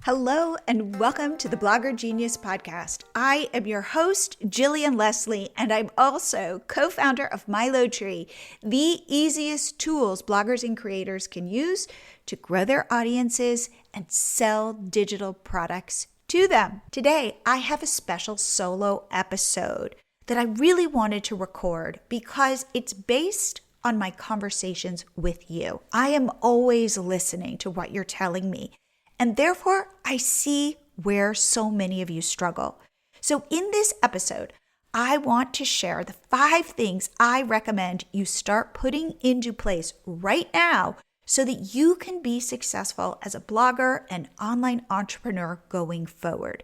Hello and welcome to the Blogger Genius podcast. I am your host, Jillian Leslie, and I'm also co-founder of MiloTree, the easiest tools bloggers and creators can use to grow their audiences and sell digital products to them. Today, I have a special solo episode that I really wanted to record because it's based on my conversations with you. I am always listening to what you're telling me. And therefore, I see where so many of you struggle. So in this episode, I want to share the 5 things I recommend you start putting into place right now so that you can be successful as a blogger and online entrepreneur going forward.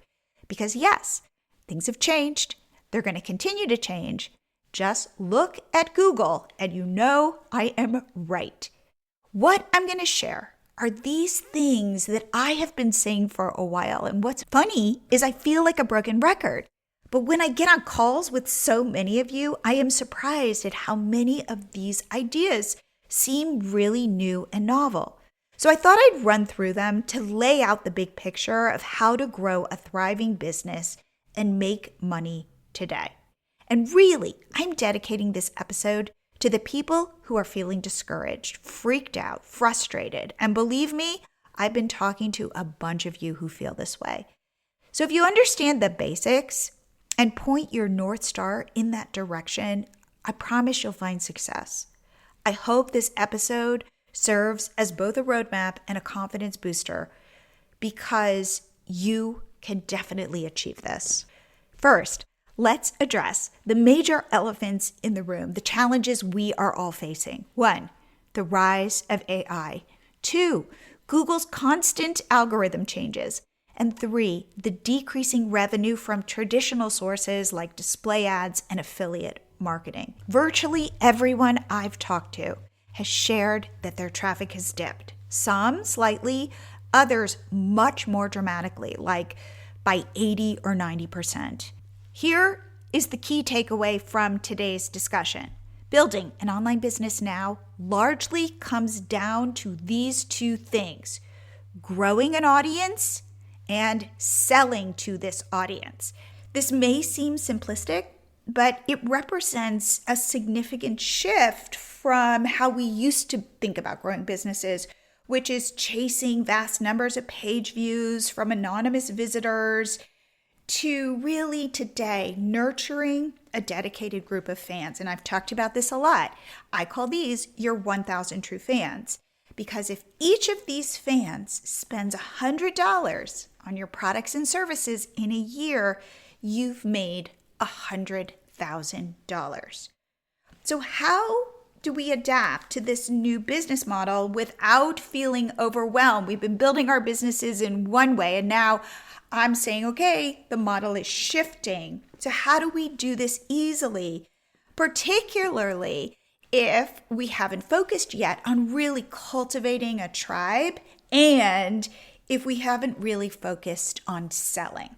Because yes, things have changed. They're going to continue to change. Just look at Google and you know I am right. What I'm going to share are these things that I have been saying for a while. And what's funny is I feel like a broken record. But when I get on calls with so many of you, I am surprised at how many of these ideas seem really new and novel. So I thought I'd run through them to lay out the big picture of how to grow a thriving business and make money today. And really, I'm dedicating this episode to the people who are feeling discouraged, freaked out, frustrated. And believe me, I've been talking to a bunch of you who feel this way. So if you understand the basics and point your North Star in that direction, I promise you'll find success. I hope this episode serves as both a roadmap and a confidence booster because you can definitely achieve this. First, let's address the major elephants in the room, the challenges we are all facing. 1, the rise of AI. 2, Google's constant algorithm changes. And 3, the decreasing revenue from traditional sources like display ads and affiliate marketing. Virtually everyone I've talked to has shared that their traffic has dipped. Some slightly, others much more dramatically, like by 80 or 90%. Here is the key takeaway from today's discussion. Building an online business now largely comes down to these 2 things: growing an audience and selling to this audience. This may seem simplistic, but it represents a significant shift from how we used to think about growing businesses, which is chasing vast numbers of page views from anonymous visitors, to really today nurturing a dedicated group of fans. And I've talked about this a lot. I call these your 1,000 true fans, because if each of these fans spends $100 on your products and services in a year, you've made $100,000. So how do we adapt to this new business model without feeling overwhelmed? We've been building our businesses in one way, and now I'm saying, okay, the model is shifting. So how do we do this easily, particularly if we haven't focused yet on really cultivating a tribe and if we haven't really focused on selling?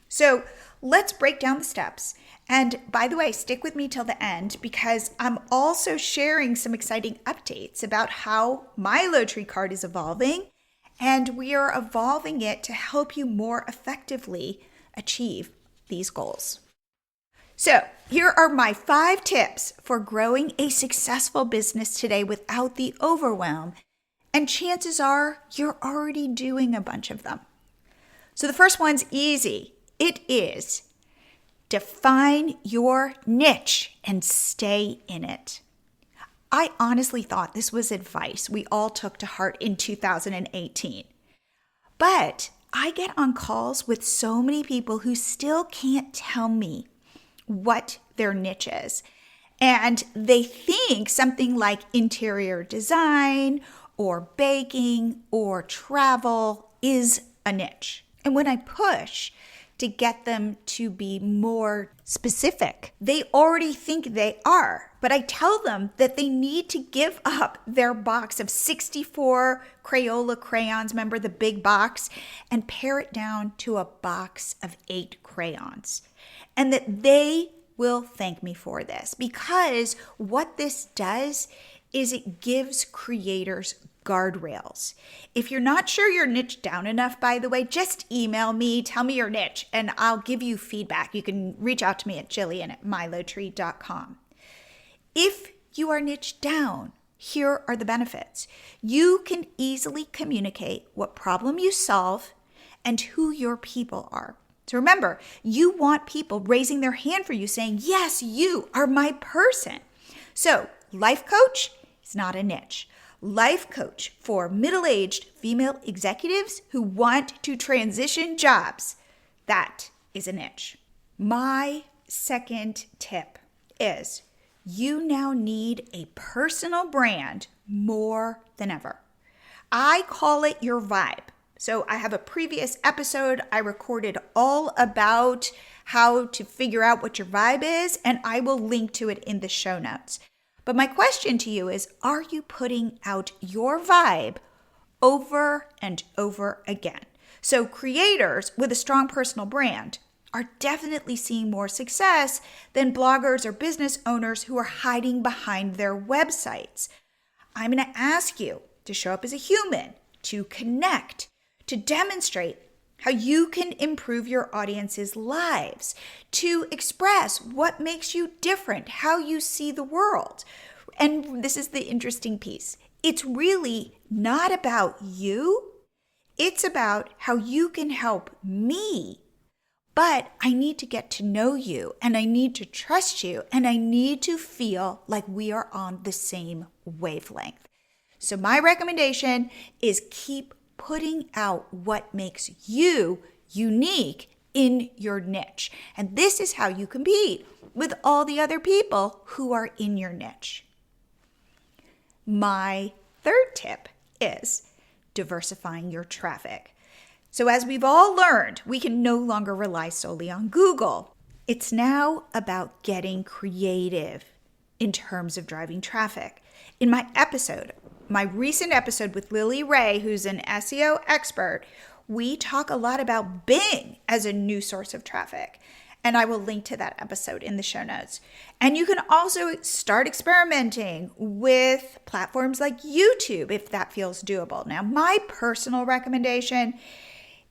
So let's break down the steps. And by the way, stick with me till the end because I'm also sharing some exciting updates about how MiloTree card is evolving. And we are evolving it to help you more effectively achieve these goals. So here are my 5 tips for growing a successful business today without the overwhelm. And chances are you're already doing a bunch of them. So the first one's easy. It is define your niche and stay in it. I honestly thought this was advice we all took to heart in 2018. But I get on calls with so many people who still can't tell me what their niche is. And they think something like interior design or baking or travel is a niche. And when I push to get them to be more specific, they already think they are. But I tell them that they need to give up their box of 64 Crayola crayons, remember the big box, and pare it down to a box of 8 crayons. And that they will thank me for this, because what this does is it gives creators guardrails. If you're not sure you're niche down enough, by the way, just email me, tell me your niche, and I'll give you feedback. You can reach out to me at jillian@milotree.com. If you are niche down, here are the benefits. You can easily communicate what problem you solve and who your people are. So remember, you want people raising their hand for you saying, yes, you are my person. So life coach is not a niche. Life coach for middle-aged female executives who want to transition jobs, that is a niche. My second tip is you now need a personal brand more than ever. I call it your vibe. So I have a previous episode I recorded all about how to figure out what your vibe is, and I will link to it in the show notes. But my question to you is, are you putting out your vibe over and over again? So creators with a strong personal brand are definitely seeing more success than bloggers or business owners who are hiding behind their websites. I'm going to ask you to show up as a human, to connect, to demonstrate how you can improve your audience's lives, to express what makes you different, how you see the world. And this is the interesting piece. It's really not about you. It's about how you can help me. But I need to get to know you, and I need to trust you, and I need to feel like we are on the same wavelength. So my recommendation is keep putting out what makes you unique in your niche. And this is how you compete with all the other people who are in your niche. My third tip is diversifying your traffic. So as we've all learned, we can no longer rely solely on Google. It's now about getting creative in terms of driving traffic. In my recent episode with Lily Ray, who's an SEO expert, we talk a lot about Bing as a new source of traffic. And I will link to that episode in the show notes. And you can also start experimenting with platforms like YouTube if that feels doable. Now, my personal recommendation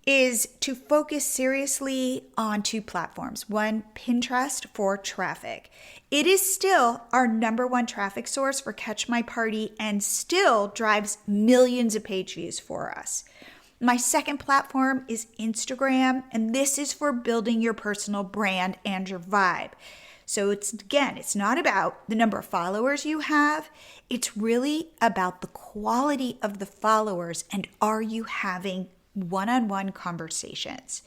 is to focus seriously on two platforms. One, Pinterest for traffic. It is still our number one traffic source for Catch My Party and still drives millions of page views for us. My second platform is Instagram, and this is for building your personal brand and your vibe. So it's not about the number of followers you have. It's really about the quality of the followers, and are you having one-on-one conversations?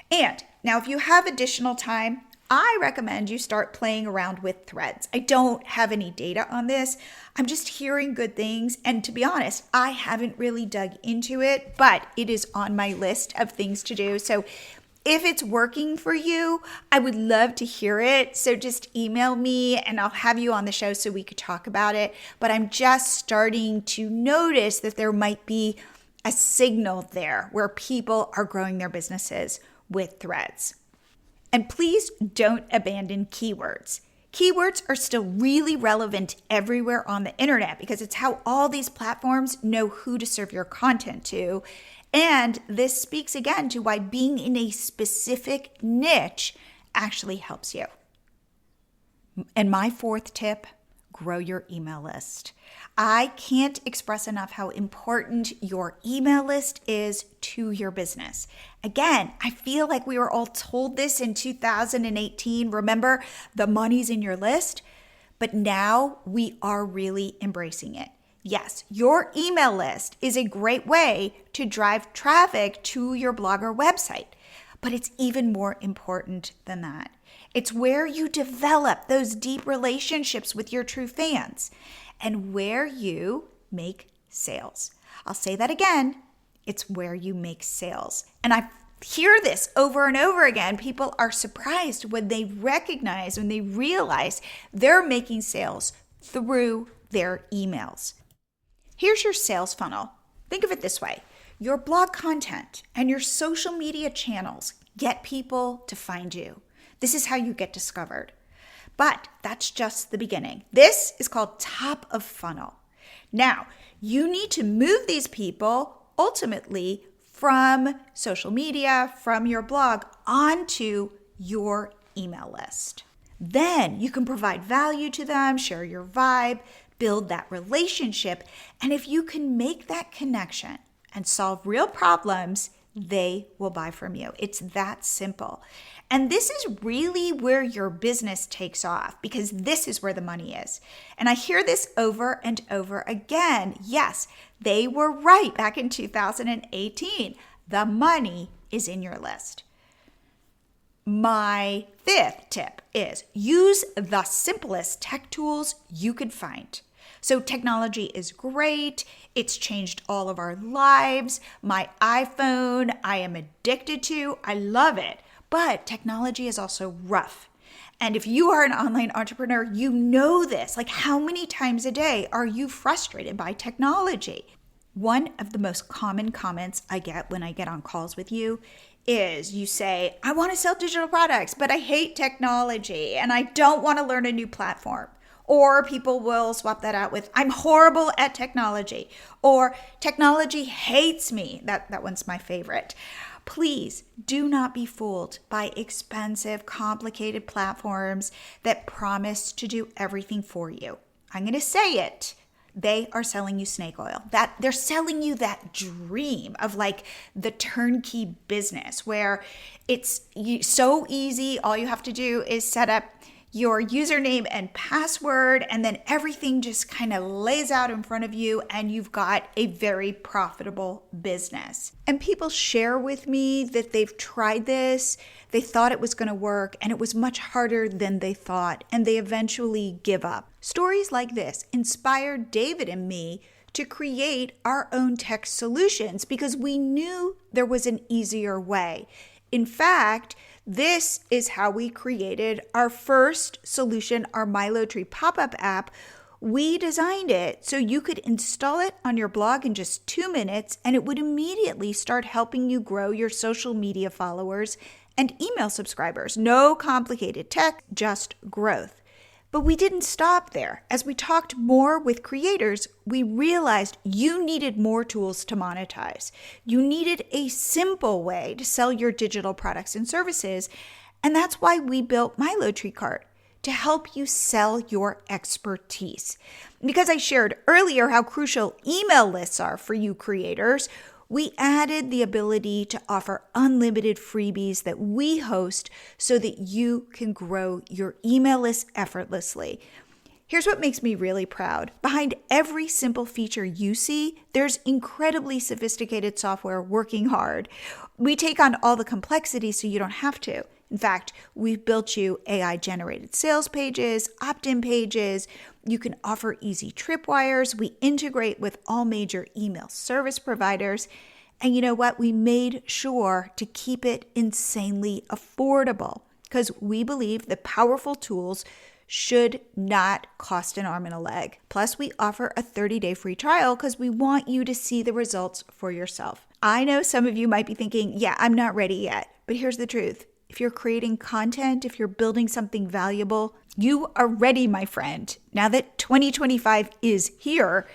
And now if you have additional time, I recommend you start playing around with threads. I don't have any data on this. I'm just hearing good things. And to be honest, I haven't really dug into it, but it is on my list of things to do. So if it's working for you, I would love to hear it. So just email me and I'll have you on the show so we could talk about it. But I'm just starting to notice that there might be a signal there where people are growing their businesses with threads. And please don't abandon keywords. Keywords are still really relevant everywhere on the internet because it's how all these platforms know who to serve your content to. And this speaks again to why being in a specific niche actually helps you. And my fourth tip, grow your email list. I can't express enough how important your email list is to your business. Again, I feel like we were all told this in 2018. Remember, the money's in your list, but now we are really embracing it. Yes, your email list is a great way to drive traffic to your blog or website, but it's even more important than that. It's where you develop those deep relationships with your true fans and where you make sales. I'll say that again. It's where you make sales. And I hear this over and over again. People are surprised when they realize they're making sales through their emails. Here's your sales funnel. Think of it this way. Your blog content and your social media channels get people to find you. This is how you get discovered. But that's just the beginning. This is called top of funnel. Now, you need to move these people ultimately from social media, from your blog, onto your email list. Then you can provide value to them, share your vibe, build that relationship. And if you can make that connection and solve real problems, they will buy from you. It's that simple. And this is really where your business takes off, because this is where the money is. And I hear this over and over again. Yes, they were right back in 2018. The money is in your list. My fifth tip is use the simplest tech tools you could find. So technology is great. It's changed all of our lives. My iPhone, I am addicted to. I love it. But technology is also rough. And if you are an online entrepreneur, you know this. Like, how many times a day are you frustrated by technology? One of the most common comments I get when I get on calls with you is you say, I want to sell digital products, but I hate technology and I don't want to learn a new platform. Or people will swap that out with, I'm horrible at technology, or technology hates me. That one's my favorite. Please do not be fooled by expensive, complicated platforms that promise to do everything for you. I'm going to say it. They are selling you snake oil. That they're selling you that dream of like the turnkey business where it's so easy. All you have to do is set up your username and password, and then everything just kind of lays out in front of you and you've got a very profitable business. And people share with me that they've tried this, they thought it was going to work, and it was much harder than they thought, and they eventually give up. Stories like this inspired David and me to create our own tech solutions because we knew there was an easier way. In fact, this is how we created our first solution, our MiloTree pop-up app. We designed it so you could install it on your blog in just 2 minutes, and it would immediately start helping you grow your social media followers and email subscribers. No complicated tech, just growth. But we didn't stop there. As we talked more with creators, we realized you needed more tools to monetize. You needed a simple way to sell your digital products and services. And that's why we built MiloTree Cart, to help you sell your expertise. Because I shared earlier how crucial email lists are for you creators, we added the ability to offer unlimited freebies that we host so that you can grow your email list effortlessly. Here's what makes me really proud. Behind every simple feature you see, there's incredibly sophisticated software working hard. We take on all the complexity so you don't have to. In fact, we've built you AI-generated sales pages, opt-in pages. You can offer easy tripwires. We integrate with all major email service providers. And you know what? We made sure to keep it insanely affordable because we believe that powerful tools should not cost an arm and a leg. Plus, we offer a 30-day free trial because we want you to see the results for yourself. I know some of you might be thinking, yeah, I'm not ready yet. But here's the truth. If you're creating content, if you're building something valuable, you are ready, my friend. Now that 2025 is here,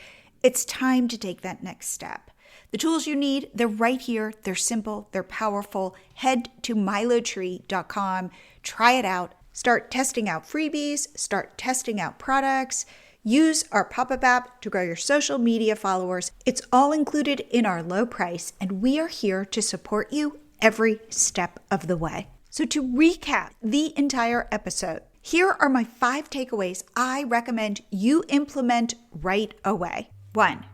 it's time to take that next step. The tools you need, they're right here. They're simple. They're powerful. Head to milotree.com. Try it out. Start testing out freebies. Start testing out products. Use our pop-up app to grow your social media followers. It's all included in our low price, and we are here to support you every step of the way. So to recap the entire episode, here are my 5 takeaways I recommend you implement right away. 1,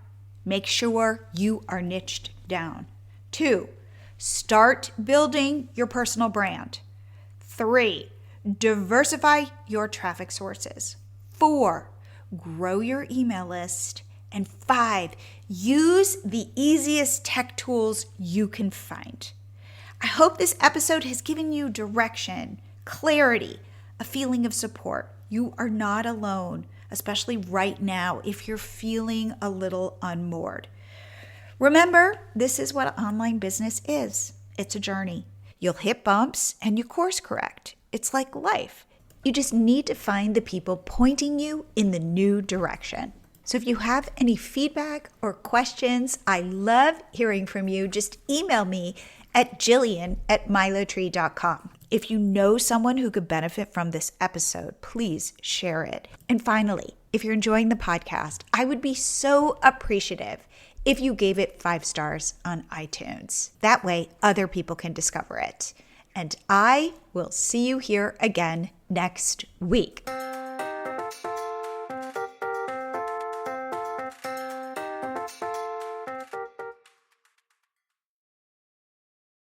make sure you are niched down. 2, start building your personal brand. 3, diversify your traffic sources. 4, grow your email list. And 5, use the easiest tech tools you can find. I hope this episode has given you direction, clarity, a feeling of support. You are not alone, especially right now if you're feeling a little unmoored. Remember, this is what online business is. It's a journey. You'll hit bumps and you course correct. It's like life. You just need to find the people pointing you in the new direction. So if you have any feedback or questions, I love hearing from you. Just email me at jillian@milotree.com. If you know someone who could benefit from this episode, please share it. And finally, if you're enjoying the podcast, I would be so appreciative if you gave it 5 stars on iTunes. That way, other people can discover it. And I will see you here again next week.